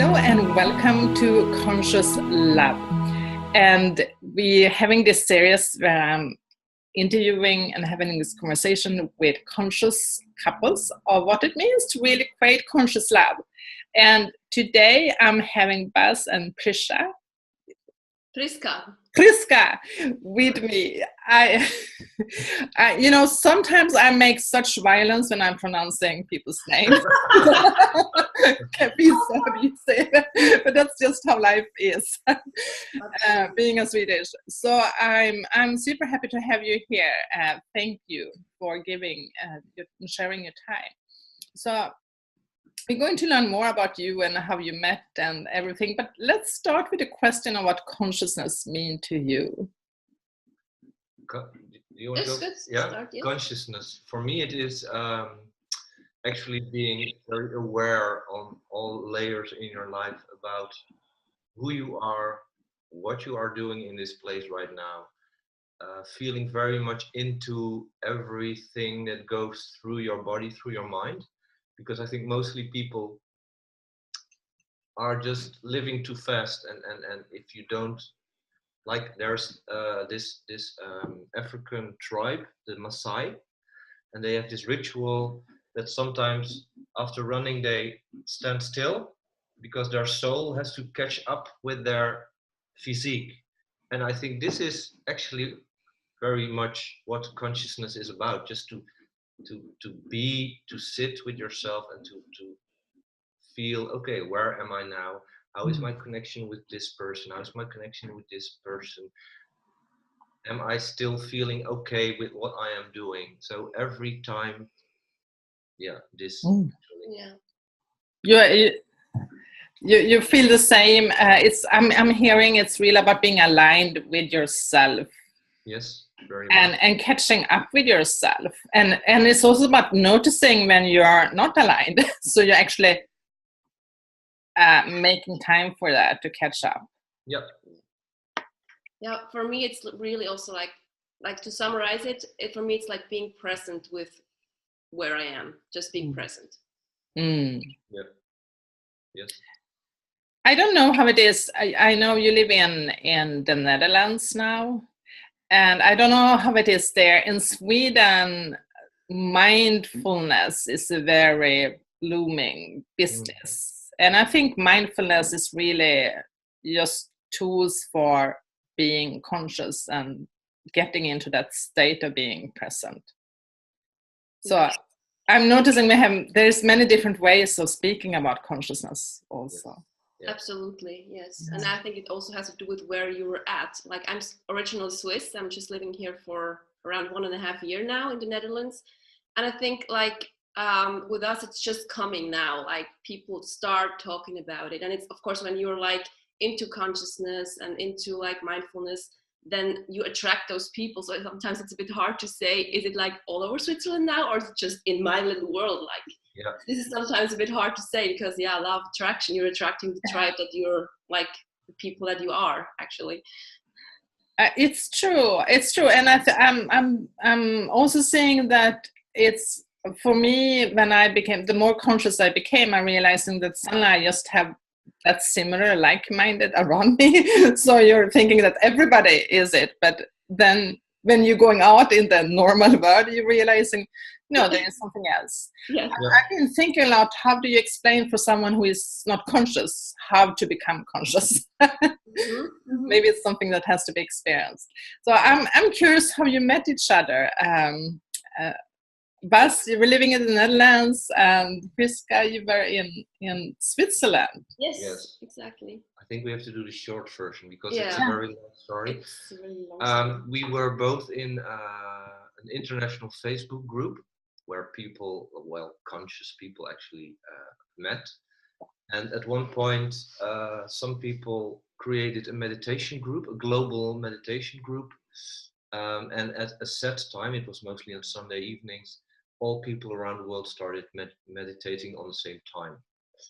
Hello and welcome to Conscious Love. And we're having this series where I'm interviewing and having this conversation with conscious couples of what it means to really create conscious love. And today I'm having Buzz and Priska with me. Sometimes I make such violence when I'm pronouncing people's names. Can be so easy, but that's just how life is, being a Swedish. So I'm super happy to have you here. Thank you for sharing your time. So we're going to learn more about you and how you met and everything, but let's start with the question of what consciousness means to you. Do you want to go? Yeah, consciousness. For me, it is actually being very aware on all layers in your life about who you are, what you are doing in this place right now, feeling very much into everything that goes through your body, through your mind. Because I think mostly people are just living too fast, and if you don't, like, there's this African tribe, the Maasai, and they have this ritual that sometimes after running they stand still because their soul has to catch up with their physique. And I think this is actually very much what consciousness is about, just to sit with yourself and to feel, okay, where am I now? How is my connection with this person? How is my connection with this person? Am I still feeling okay with what I am doing? So every time, this. You feel the same. I'm hearing it's really about being aligned with yourself. Yes, very much. And catching up with yourself, and it's also about noticing when you are not aligned. So you're actually making time for that to catch up. Yep. Yeah, for me it's really also like to summarize it, for me it's like being present with where I am, just being present. Yep. Yes. I don't know how it is. I know you live in the Netherlands now, and I don't know how it is there. In Sweden, mindfulness is a very blooming business. And I think mindfulness is really just tools for being conscious and getting into that state of being present. So I'm noticing there's many different ways of speaking about consciousness also. Yeah. Absolutely, yes. And I think it also has to do with where you were at. Like, I'm originally Swiss. I'm just living here for around 1.5 years now in the Netherlands. And I think with us, it's just coming now. Like, people start talking about it. And it's, of course, when you're like into consciousness and into like mindfulness, then you attract those people. So sometimes it's a bit hard to say, is it like all over Switzerland now, or is it just in my little world? Like, this is sometimes a bit hard to say, because law of attraction, you're attracting the tribe that you're like, the people that you are actually. It's true. And I'm also saying that it's, for me, when I became, the more conscious I became, I'm realizing that suddenly I just have that similar, like-minded around me. So you're thinking that everybody is it, but then when you're going out in the normal world, you're realizing, no, there is something else. Yes. I've been thinking a lot, how do you explain for someone who is not conscious how to become conscious? Maybe it's something that has to be experienced. So I'm curious how you met each other. Bas, you were living in the Netherlands, and Priska, you were in Switzerland. Yes, exactly. I think we have to do the short version because it's a very long story. It's a really long story. We were both in an international Facebook group where people, conscious people actually met. And at one point, some people created a meditation group, a global meditation group. And at a set time, it was mostly on Sunday evenings, all people around the world started meditating on the same time.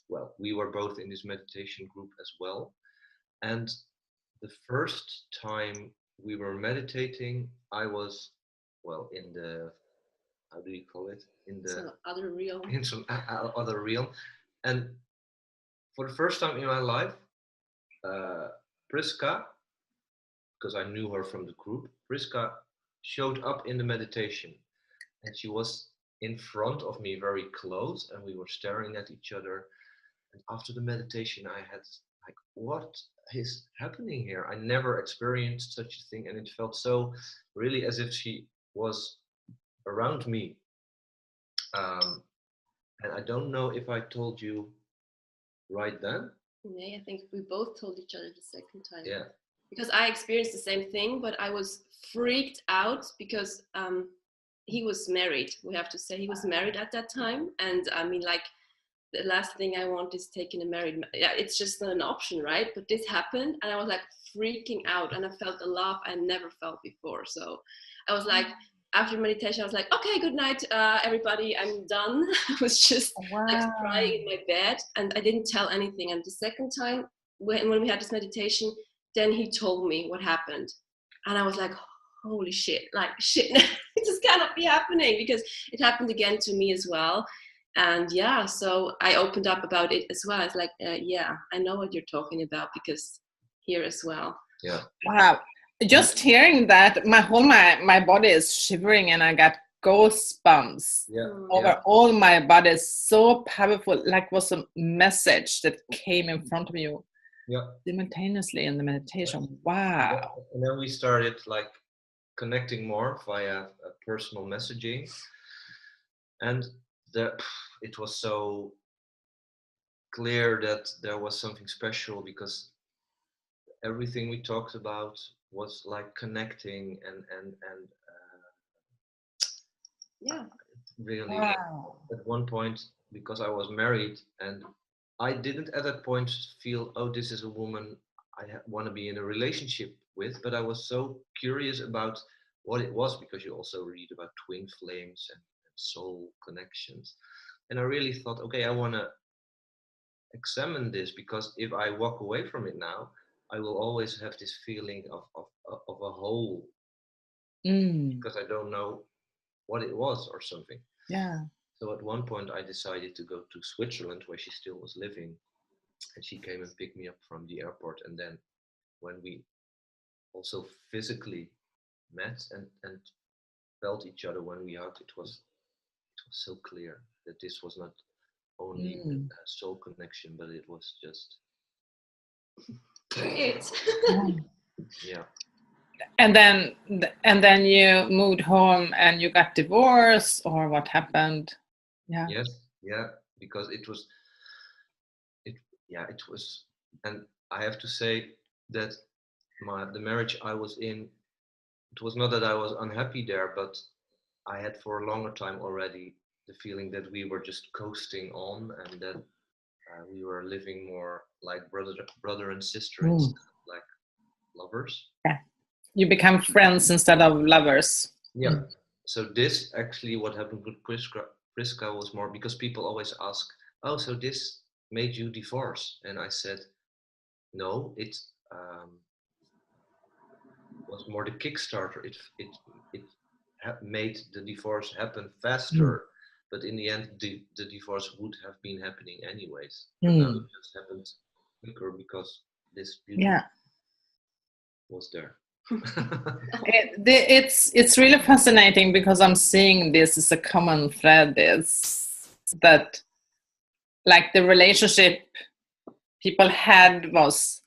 Well, we were both in this meditation group as well. And the first time we were meditating, I was, in the, how do you call it? In the some other realm. In some other realm. And for the first time in my life, Priska, because I knew her from the group, Priska showed up in the meditation, and she was in front of me very close, and we were staring at each other. And after the meditation, I had like, what is happening here? I never experienced such a thing, and it felt so really as if she was around me. And I don't know if I told you right then. Yeah, I think we both told each other the second time. Yeah. Because I experienced the same thing, but I was freaked out because he was married. We have to say he was married at that time, and I mean, like, the last thing I want is taking a married man. Yeah, it's just not an option, right? But this happened, and I was like freaking out, and I felt a love I never felt before. So I was like, after meditation, I was like, okay, good night, everybody, I'm done. I was just like crying in my bed, and I didn't tell anything. And the second time, when we had this meditation, then he told me what happened, and I was like, holy shit, like shit, it just cannot be happening, because it happened again to me as well. And yeah, so I opened up about it as well. It's like, yeah, I know what you're talking about, because here as well. Yeah. Wow. Just hearing that, my body is shivering, and I got goosebumps over all my body. So powerful, like was a message that came in front of you simultaneously in the meditation. Wow. And then we started like connecting more via personal messaging, and it was so clear that there was something special, because everything we talked about was like connecting and really at one point, because I was married, and I didn't at that point feel, oh, this is a woman I want to be in a relationship with, but I was so curious about what it was, because you also read about twin flames and soul connections, and I really thought, okay, I want to examine this, because if I walk away from it now, I will always have this feeling of a hole, because I don't know what it was or something. Yeah. So at one point I decided to go to Switzerland, where she still was living, and she came and picked me up from the airport. And then when we also physically met and felt each other when we hugged, it was so clear that this was not only a soul connection, but it was just it. Yeah. And then you moved home and you got divorced, or what happened? Yeah. Yes. Yeah. Because it was, and I have to say that the marriage I was in, it was not that I was unhappy there, but I had for a longer time already the feeling that we were just coasting on, and that we were living more like brother and sister instead of like lovers. Yeah. You become friends instead of lovers. Yeah. So this actually, what happened with Priska was more because people always ask, oh, so this made you divorce? And I said, no, it was more the Kickstarter. It made the divorce happen faster, but in the end, the divorce would have been happening anyways. But now it just happened quicker because this beauty was there. It's really fascinating, because I'm seeing this as a common thread, is that like the relationship people had was,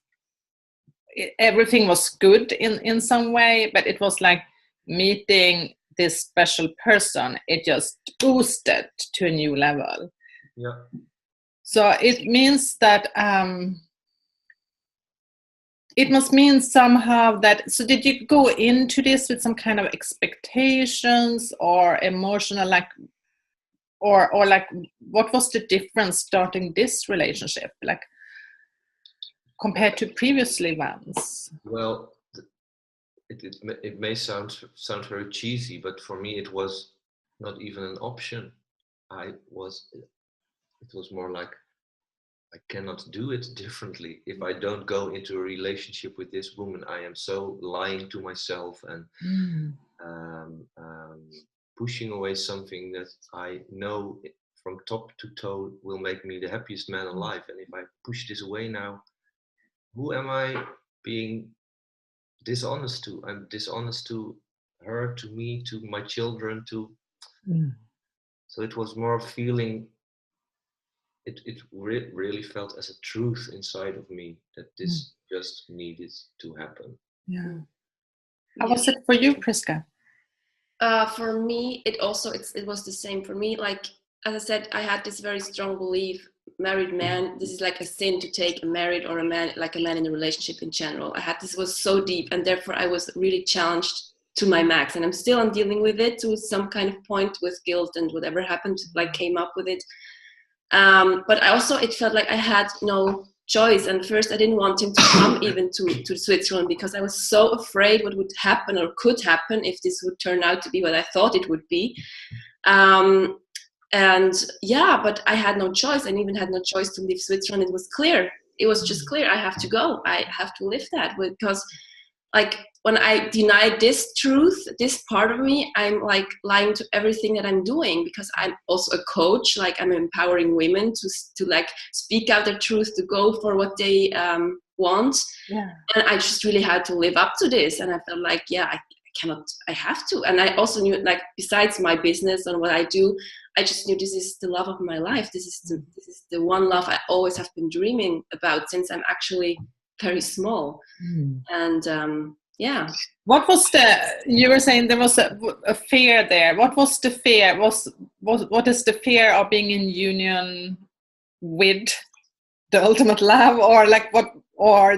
everything was good in some way, but it was like meeting this special person, it just boosted to a new level. Yeah. So it means that it must mean somehow that, so did you go into this with some kind of expectations or emotional, like, or like, what was the difference starting this relationship, like, compared to previously ones? Well, it may sound very cheesy, but for me it was not even an option. It was more like, I cannot do it differently. If I don't go into a relationship with this woman, I am so lying to myself and pushing away something that I know from top to toe will make me the happiest man alive. And if I push this away now, who am I being dishonest to? I'm dishonest to her, to me, to my children, to... So it was more feeling, it really felt as a truth inside of me that this just needed to happen. Yeah. How was it for you, Priska? For me, it was the same for me. Like, as I said, I had this very strong belief, married man, this is like a sin to take a married or a man, like a man in a relationship in general. This was so deep, and therefore I was really challenged to my max, and I'm still dealing with it to some kind of point with guilt and whatever happened, like came up with it. But it felt like I had no choice. And first I didn't want him to come even to Switzerland, because I was so afraid what would happen or could happen if this would turn out to be what I thought it would be. But I had no choice. I even had no choice to leave Switzerland. It was clear. It was just clear. I have to go. I have to live that, because like when I deny this truth, this part of me, I'm like lying to everything that I'm doing, because I'm also a coach. Like, I'm empowering women to like speak out their truth, to go for what they want. Yeah. And I just really had to live up to this. And I felt like, I cannot, I have to. And I also knew, like, besides my business and what I do, I just knew this is the love of my life. This is the one love I always have been dreaming about since I'm actually very small. And what was you were saying there was a fear there. What was the fear? What is the fear of being in union with the ultimate love, or like what, or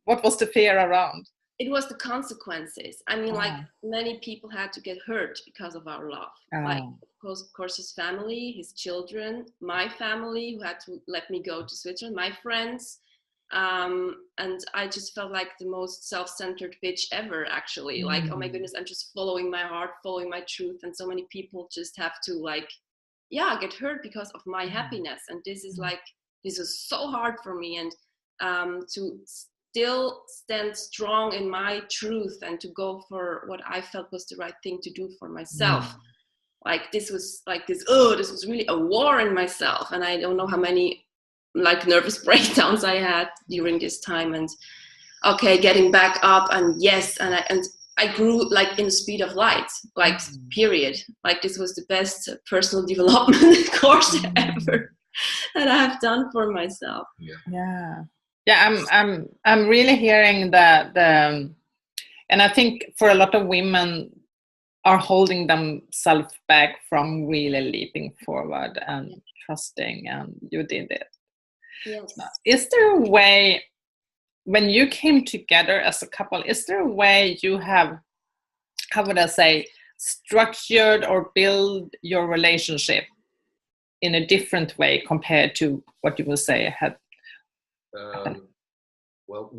what was the fear around? It was the consequences. I mean, like, many people had to get hurt because of our love. Like, of course, his family, his children, my family, who had to let me go to Switzerland, my friends. And I just felt like the most self-centered bitch ever, actually. Like, oh my goodness, I'm just following my heart, following my truth. And so many people just have to, like, get hurt because of my happiness. And this is so hard for me. And to still stand strong in my truth and to go for what I felt was the right thing to do for myself. Like, this was really a war in myself. And I don't know how many like nervous breakdowns I had during this time, and getting back up, and I grew like in the speed of light, like period. Like, this was the best personal development course ever that I have done for myself. I'm really hearing that and I think for a lot of women are holding themselves back from really leaping forward and trusting, and you did it. Yes. Is there a way, when you came together as a couple, is there a way you have, how would I say, structured or build your relationship in a different way compared to what you would say had happened? Well,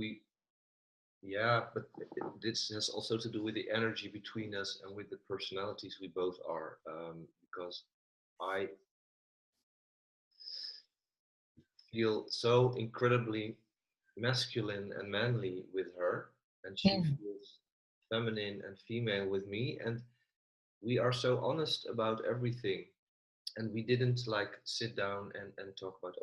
but this has also to do with the energy between us and with the personalities we both are, because I feel so incredibly masculine and manly with her, and she feels feminine and female with me, and we are so honest about everything. And we didn't like sit down and talk about,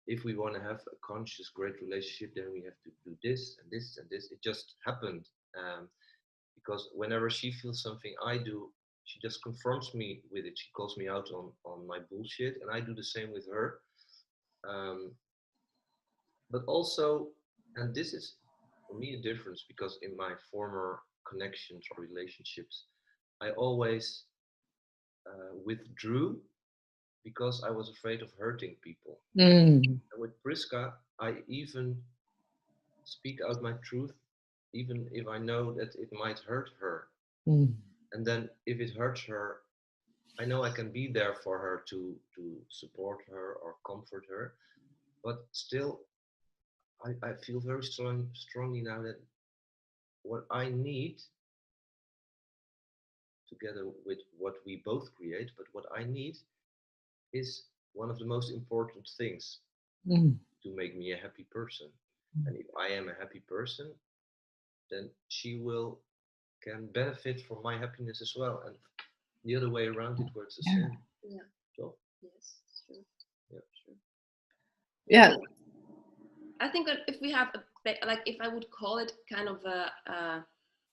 if we want to have a conscious, great relationship, then we have to do this and this and this. It just happened. Because whenever she feels something I do, she just confronts me with it. She calls me out on my bullshit, and I do the same with her. But also, and this is for me a difference, because in my former connections or relationships, I always withdrew because I was afraid of hurting people. And with Priska, I even speak out my truth, even if I know that it might hurt her. And then if it hurts her, I know I can be there for her to support her or comfort her. But still, I feel very strongly now that what I need, together with what we both create, but what I need is one of the most important things to make me a happy person. And if I am a happy person, then she can benefit from my happiness as well. And the other way around, it works the same. Yeah. So. Yes, true. Yeah. True. Yeah. I think that if we have if I would call it kind of a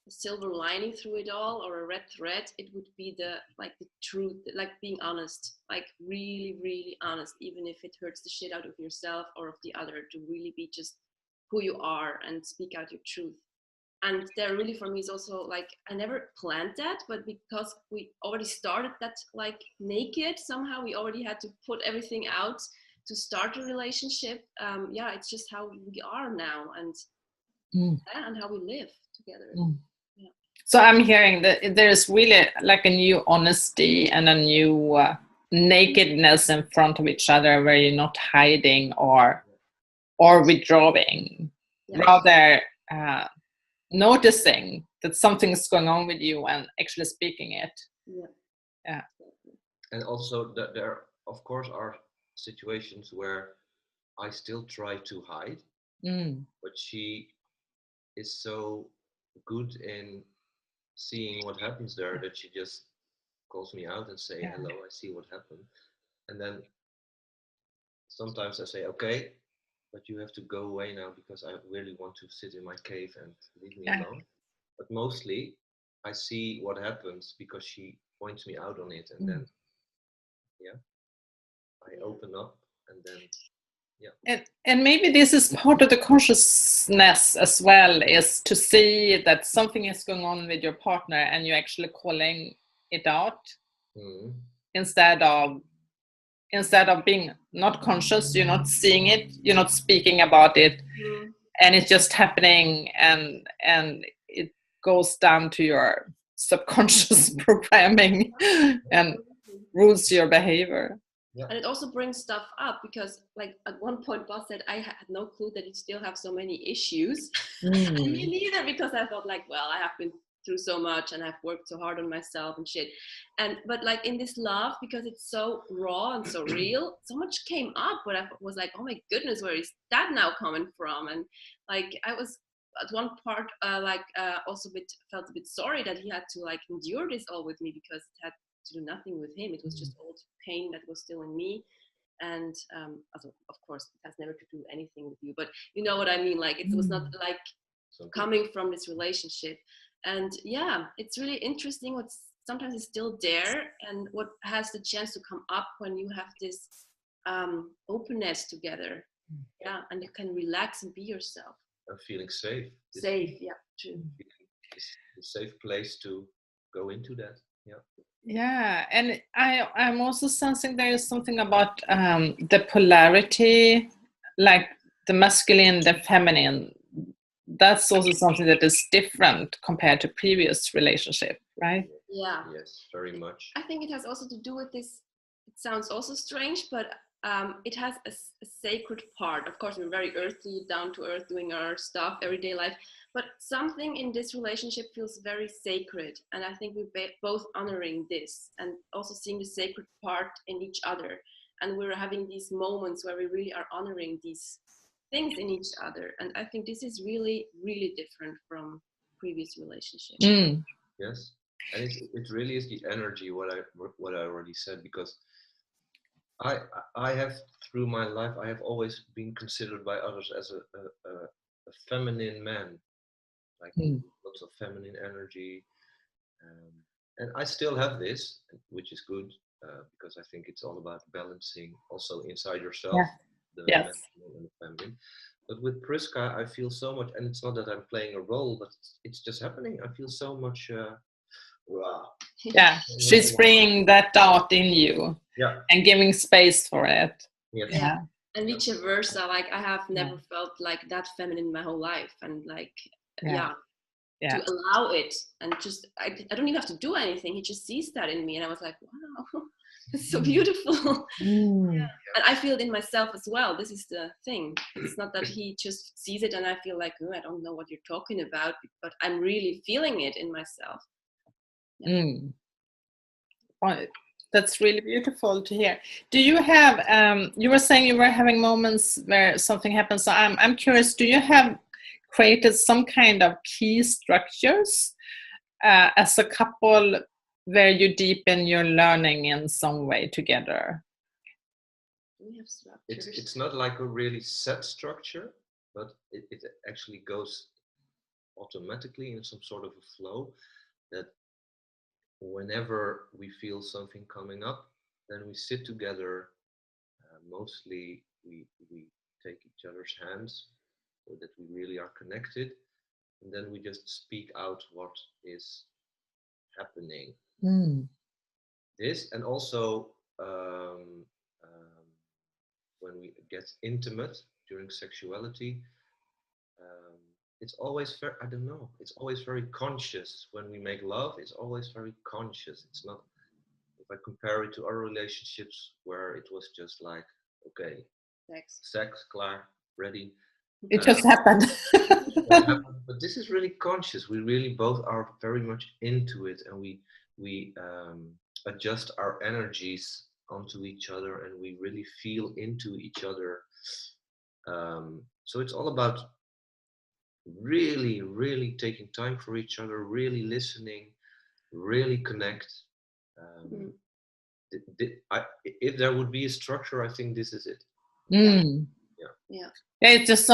silver lining through it all, or a red thread, it would be the truth, like being honest, like really, really honest, even if it hurts the shit out of yourself or of the other, to really be just who you are and speak out your truth. And there really for me is also like, I never planned that, but because we already started that like naked, somehow we already had to put everything out to start a relationship. It's just how we are now, and how we live together. Yeah. So I'm hearing that there's really like a new honesty and a new nakedness in front of each other, where you're not hiding or withdrawing, rather noticing that something's going on with you and actually speaking it. Yeah. And also that there, of course, are situations where I still try to hide, but she is so good in seeing what happens there that she just calls me out and say, hello, I see what happened. And then sometimes I say, okay, but you have to go away now because I really want to sit in my cave and leave me alone. But mostly I see what happens because she points me out on it, and then I open up, and then and maybe this is part of the consciousness as well, is to see that something is going on with your partner and you're actually calling it out instead of being not conscious. You're not seeing it, you're not speaking about it, and it's just happening, and it goes down to your subconscious programming and rules your behavior. And it also brings stuff up, because like at one point boss said, I had no clue that you still have so many issues. Me neither, because I thought like, well, I have been through so much and I've worked so hard on myself and shit. But like in this love, because it's so raw and so real, so much came up, but I was like, oh my goodness, where is that now coming from? And like I was at one part also felt a bit sorry that he had to like endure this all with me, because it had to do nothing with him. It was just old pain that was still in me. And also, of course, it has never to do anything with you, but you know what I mean? Like it was not like coming from this relationship. And it's really interesting what sometimes is still there, and what has the chance to come up when you have this openness together. And you can relax and be yourself. And feeling safe. Safe, true. It's a safe place to go into that. And I'm also sensing there is something about the polarity, like the masculine, the feminine. That's also something that is different compared to previous relationship, right? Yeah. Yes, very much. I think it has also to do with this. It sounds also strange, but it has a sacred part. Of course, we're very earthy, down to earth, doing our stuff, everyday life. But something in this relationship feels very sacred. And I think we're both honoring this and also seeing the sacred part in each other. And we're having these moments where we really are honoring these things in each other. And I think this is really, really different from previous relationships. Yes. And it really is the energy, what I already said, because I have, through my life, I have always been considered by others as a feminine man, like lots of feminine energy. And I still have this, which is good, because I think it's all about balancing also inside yourself, the masculine and the feminine. But with Priska, I feel so much, and it's not that I'm playing a role, but it's just happening. I feel so much, she's bringing that out in you and giving space for it. And vice versa, like I have never felt like that feminine in my whole life, and like to allow it, and just I don't even have to do anything. He just sees that in me, and I was like, wow, it's so beautiful. And I feel it in myself as well. This is the thing. It's not that he just sees it and I feel like, oh, I don't know what you're talking about, but I'm really feeling it in myself. That's really beautiful to hear. Do you have you were saying you were having moments where something happens, so I'm curious, do you have created some kind of key structures as a couple where you deepen your learning in some way together? We have structures. It's not like a really set structure, but it actually goes automatically in some sort of a flow, that whenever we feel something coming up, then we sit together. Mostly we take each other's hands so that we really are connected, and then we just speak out what is happening. This, and also when we get intimate during sexuality, it's always very, I don't know, it's always very conscious. When we make love, it's always very conscious. It's not, if I compare it to our relationships where it was just like, okay, sex, klar, ready. It just happened. But this is really conscious. We really both are very much into it, and we adjust our energies onto each other, and we really feel into each other. So it's all about really, really taking time for each other, really listening, really connect. If there would be a structure, I think this is it. Yeah, it's just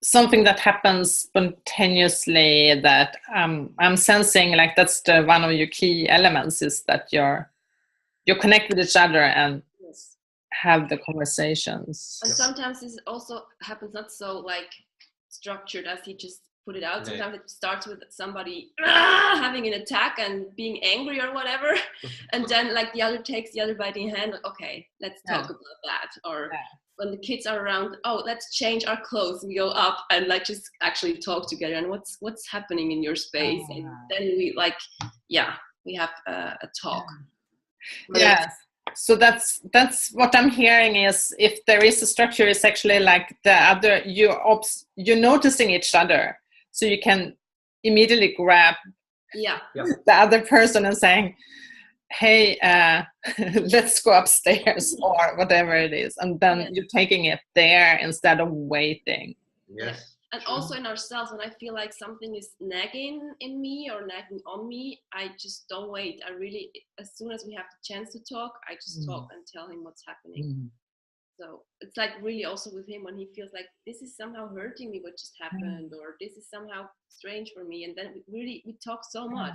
something that happens spontaneously that I'm sensing, like that's one of your key elements, is that you connect with each other and have the conversations. And sometimes this also happens not so like structured as he just put it out. Sometimes it starts with somebody having an attack and being angry or whatever, and then like the other takes the other by the hand, like, okay, let's talk about that. Or when the kids are around, oh, let's change our clothes. We go up and like just actually talk together, and what's happening in your space, and then we like, we have a talk. Yes. So that's what I'm hearing, is if there is a structure, it's actually like the other, you're noticing each other, so you can immediately grab the other person and saying, hey, let's go upstairs or whatever it is, and then you're taking it there instead of waiting. Yes. And also in ourselves, when I feel like something is nagging in me or nagging on me, I just don't wait. I really, as soon as we have the chance to talk, I just talk and tell him what's happening. So it's like really also with him, when he feels like this is somehow hurting me, what just happened, or this is somehow strange for me. And then we talk so much.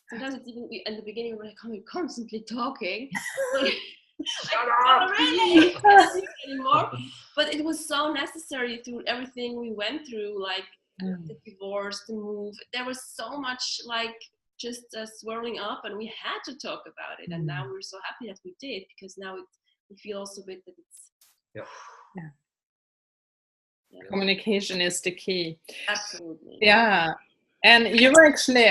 Sometimes it's even, in the beginning, we're like, oh, we're constantly talking. Shut up! Really? Anymore. But it was so necessary through everything we went through, like the divorce, the move. There was so much like just swirling up, and we had to talk about it. And now we're so happy that we did, because now we feel also a bit that it's communication is the key. Absolutely. Yeah. And you were actually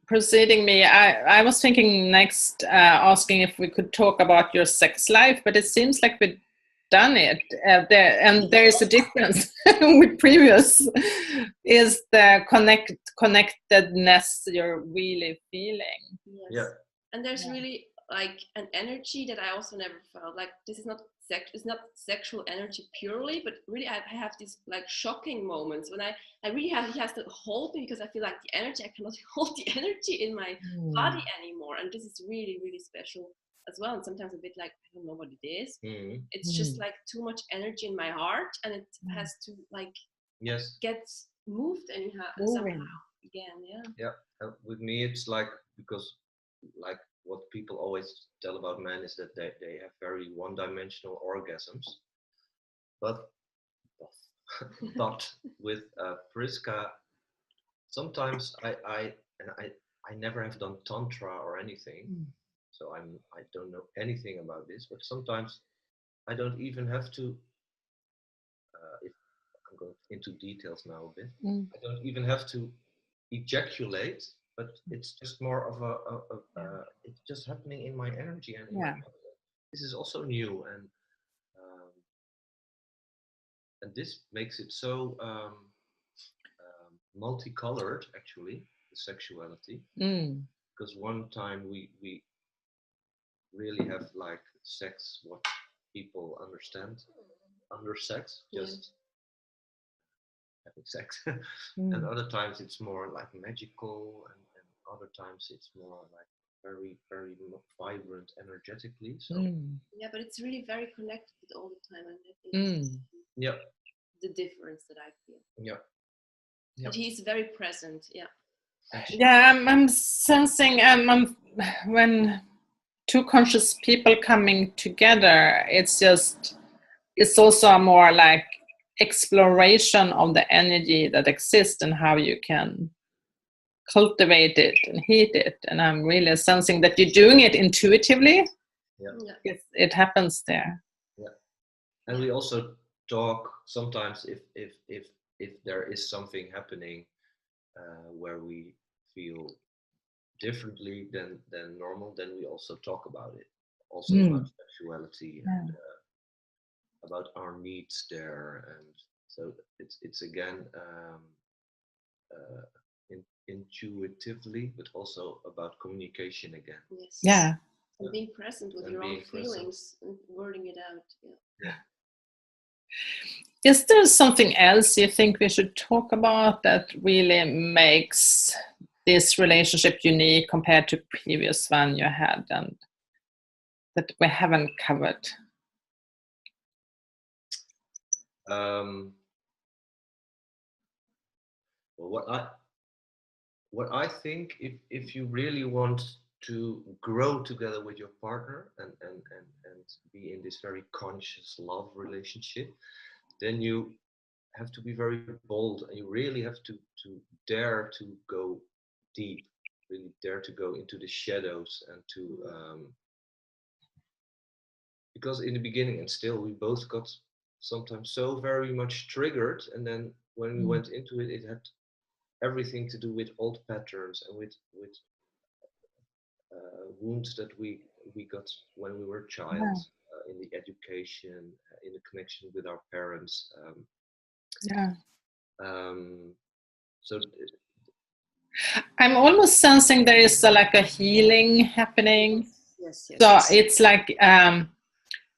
preceding me. I was thinking next, asking if we could talk about your sex life, but it seems like we've done it. There is a difference with previous, is the connectedness you're really feeling. Yes. Yeah. And there's really like an energy that I also never felt. Like this is not it's not sexual energy purely, but really I have these like shocking moments when I really he has to hold me, because I feel like the energy, I cannot hold the energy in my body anymore. And this is really, really special as well. And sometimes a bit like, I don't know what it is. It's just like too much energy in my heart, and it has to like get moved anyhow somehow again. Yeah. With me, it's like, because like what people always tell about men is that they have very one-dimensional orgasms, but with Priska, sometimes I never have done tantra or anything, so I don't know anything about this, but sometimes I don't even have to, if I'm going into details now a bit, I don't even have to ejaculate, but it's just more of it's just happening in my energy and in my body. This is also new, and this makes it so multicolored, actually, the sexuality, because one time we really have like sex, what people understand under sex, just having sex. And other times it's more like magical, and other times it's more like very, very vibrant energetically. So yeah, but it's really very connected all the time, and I think yeah, the difference that I feel. Yeah. But he's very present. Yeah. Yeah, I'm sensing when two conscious people coming together, it's also a more like exploration of the energy that exists and how you can cultivate it and heat it. And I'm really sensing that you're doing it intuitively. Yeah. It happens there. Yeah. And we also talk sometimes if there is something happening where we feel differently than normal, then we also talk about it. Also about sexuality and about our needs there, and so it's again intuitively, but also about communication again. Yes. Yeah. And being present with your own feelings and wording it out. Yeah. Is there something else you think we should talk about that really makes this relationship unique compared to previous one you had and that we haven't covered? Well, what I think, if you really want to grow together with your partner and be in this very conscious love relationship, then you have to be very bold, and you really have to dare to go deep, really dare to go into the shadows, and to because in the beginning, and still, we both got sometimes so very much triggered, and then when we went into it, it had everything to do with old patterns and with wounds that we got when we were child, in the education, in the connection with our parents. So I'm almost sensing there is like a healing happening. Yes. So it's like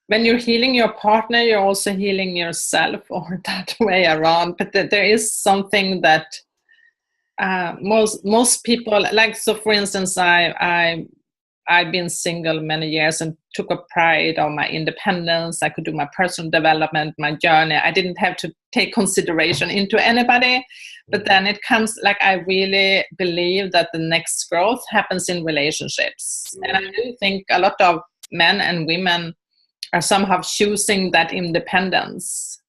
when you're healing your partner, you're also healing yourself, or that way around. But there is something that most people like. So, for instance, I've been single many years and took a pride of my independence. I could do my personal development, my journey. I didn't have to take consideration into anybody. But then it comes, like, I really believe that the next growth happens in relationships. And I do think a lot of men and women are somehow choosing that independence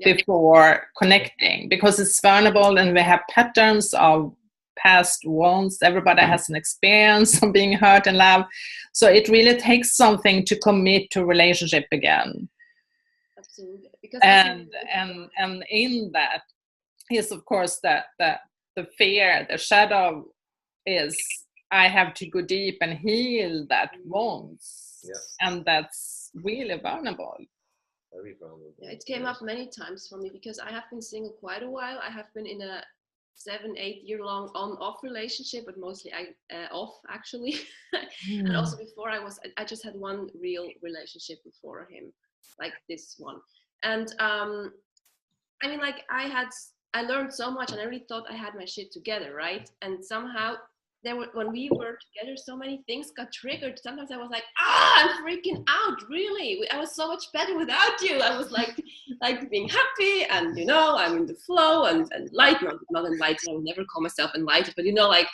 before connecting, because it's vulnerable and we have patterns of past wounds. Everybody has an experience of being hurt and loved. So it really takes something to commit to a relationship again. Absolutely. Because and in that is, of course, that the fear, the shadow is I have to go deep and heal that wounds. And that's really vulnerable. Very vulnerable. Yeah, it came up many times for me because I have been single quite a while. I have been in a 7-8 year long on-off relationship, but mostly off actually. And also before I just had one real relationship before him, like this one. And I mean, like I learned so much, and I really thought I had my shit together, right? And somehow when we were together, so many things got triggered. Sometimes I was like, I'm freaking out, really. I was so much better without you. I was like being happy, and I'm in the flow and light, not enlightened. I would never call myself enlightened, but I felt like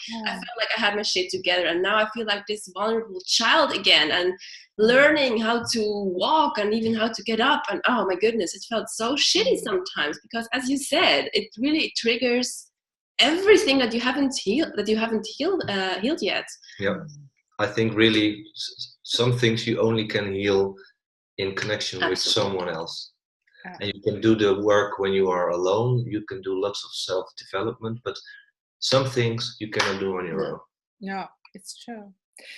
I had my shit together, and now I feel like this vulnerable child again, and learning how to walk and even how to get up. And oh my goodness, it felt so shitty sometimes because, as you said, it really triggers everything that you haven't healed yet. Yeah, I think really some things you only can heal in connection with someone else. And you can do the work when you are alone. You can do lots of self-development, but some things you cannot do on your own. Yeah, it's true.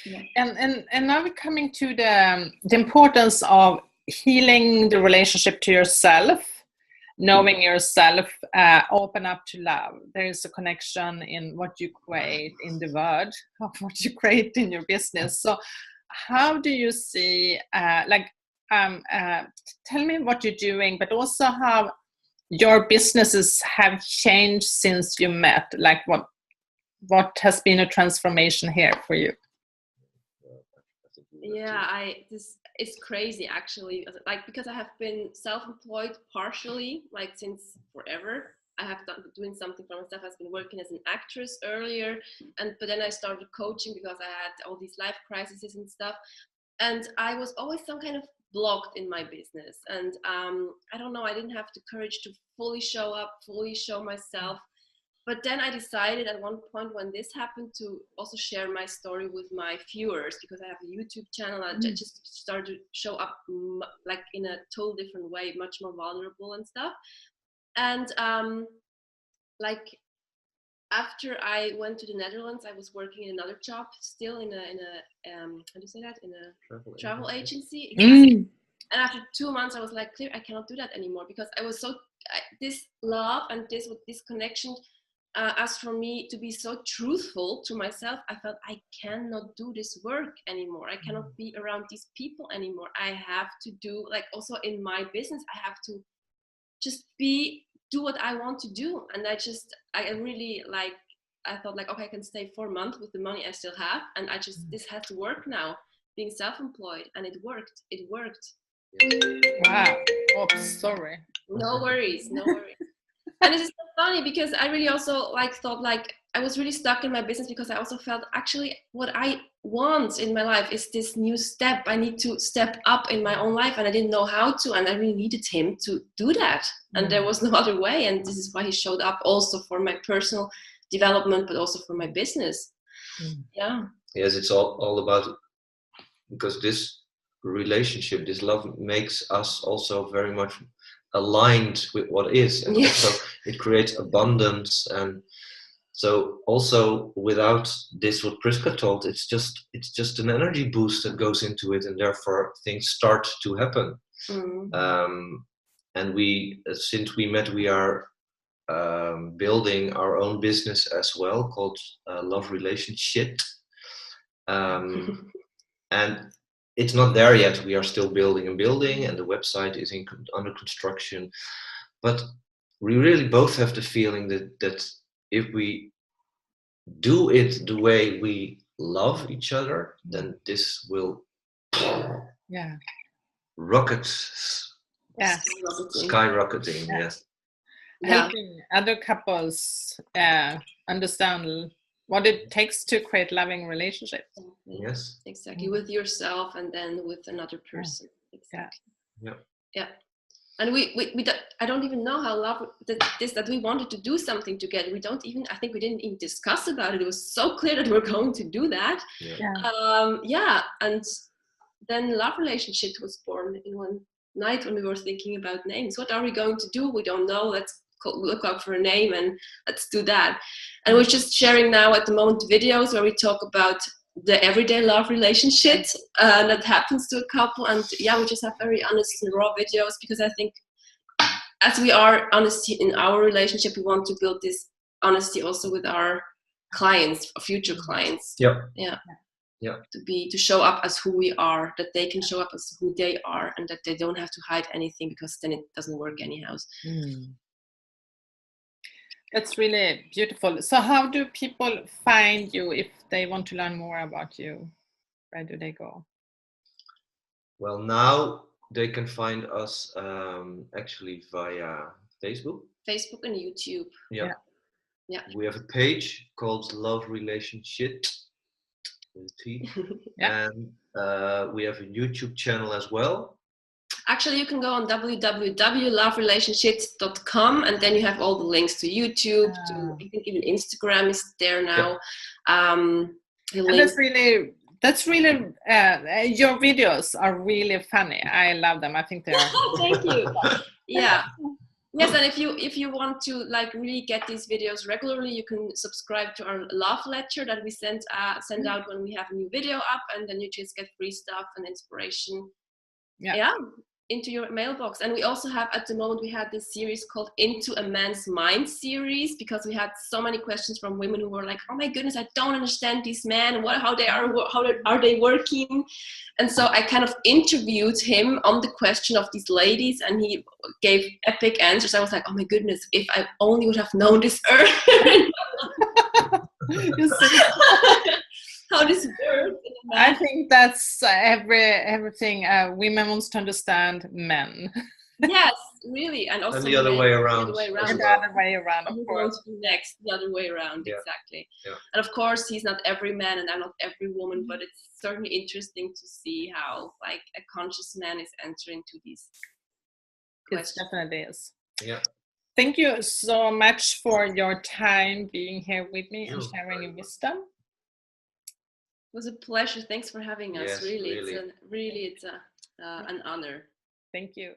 Yeah. And now we're coming to the importance of healing the relationship to yourself, knowing yourself, open up to love. There is a connection in what you create in the word, of what you create in your business. So how do you see, tell me what you're doing, but also how your businesses have changed since you met, like what has been a transformation here for you? Yeah, it's crazy actually. Like, because I have been self-employed partially, like since forever. I have doing something for myself. I've been working as an actress earlier, but then I started coaching because I had all these life crises and stuff. And I was always some kind of blocked in my business. And I don't know, I didn't have the courage to fully show up, fully show myself. But then I decided at one point when this happened to also share my story with my viewers, because I have a YouTube channel. I just started to show up like in a total different way, much more vulnerable and stuff. And like after I went to the Netherlands, I was working in another job, still in a how do you say that? In a travel agency. Exactly. And after 2 months, I was like, clear, I cannot do that anymore, because I was this love and this connection asked for me to be so truthful to myself. I felt I cannot do this work anymore. I cannot be around these people anymore. I have to do, like, also in my business, I have to just do what I want to do. And I really, like, I thought like, okay, I can stay 4 months with the money I still have, and this has to work now, being self-employed. And it worked. Wow. Oops, sorry. No worries. And it's so funny because I really also thought I was really stuck in my business, because I also felt actually what I want in my life is this new step. I need to step up in my own life, and I didn't know how to, and I really needed him to do that. And there was no other way. And this is why he showed up, also for my personal development, but also for my business. Yeah. Yes, it's all about, because this relationship, this love makes us also very much aligned with what is, and also it creates abundance. And so also without this, what Priska told, it's just an energy boost that goes into it, and therefore things start to happen. And we, since we met, we are building our own business as well, called LoveRelationShit. And it's not there yet. We are still building, and the website is under construction. But we really both have the feeling that if we do it the way we love each other, then this will rocket. Yeah. Skyrocketing. Yes. Helping other couples understand what it takes to create loving relationships. Yes. Exactly. With yourself, and then with another person. Exactly. Yeah. And I don't even know how that we wanted to do something together. I think we didn't even discuss about it. It was so clear that we're going to do that. And then LoveRelationShit was born in one night when we were thinking about names. What are we going to do? We don't know. Let's look up for a name and let's do that. And we're just sharing now at the moment videos where we talk about the everyday love relationship that happens to a couple. And we just have very honest and raw videos, because I think as we are honest in our relationship, we want to build this honesty also with our clients, future clients. To show up as who we are, that they can show up as who they are, and that they don't have to hide anything, because then it doesn't work anyhow. That's really beautiful. So how do people find you if they want to learn more about you? Where do they go? Well, now they can find us actually via Facebook and YouTube. Yeah. We have a page called LoveRelationShit. And we have a YouTube channel as well. Actually, you can go on www.loverelationshit.com, and then you have all the links to YouTube, to I think even Instagram is there now. That's really your videos are really funny. I love them. I think they are. Thank you. Yeah. Yes, and if you want to really get these videos regularly, you can subscribe to our love letter that we send out when we have a new video up, and then you just get free stuff and inspiration. Into your mailbox. And we also have, at the moment, we had this series called Into a Man's Mind series, because we had so many questions from women who were like, oh my goodness, I don't understand these men, how are they working? And so I kind of interviewed him on the question of these ladies, and he gave epic answers. I was like, oh my goodness, if I only would have known this earlier. how this works. I think that's everything women wants to understand men. Yes, really, and also and the other way around. And the other way around, of course. Next, the other way around, exactly. Yeah. And of course, he's not every man, and I'm not every woman, but it's certainly interesting to see how, like, a conscious man is entering to these questions. It definitely is. Yeah. Thank you so much for your time being here with me and sharing your wisdom. It was a pleasure. Thanks for having us. Yes, really, really. it's an honor. Thank you.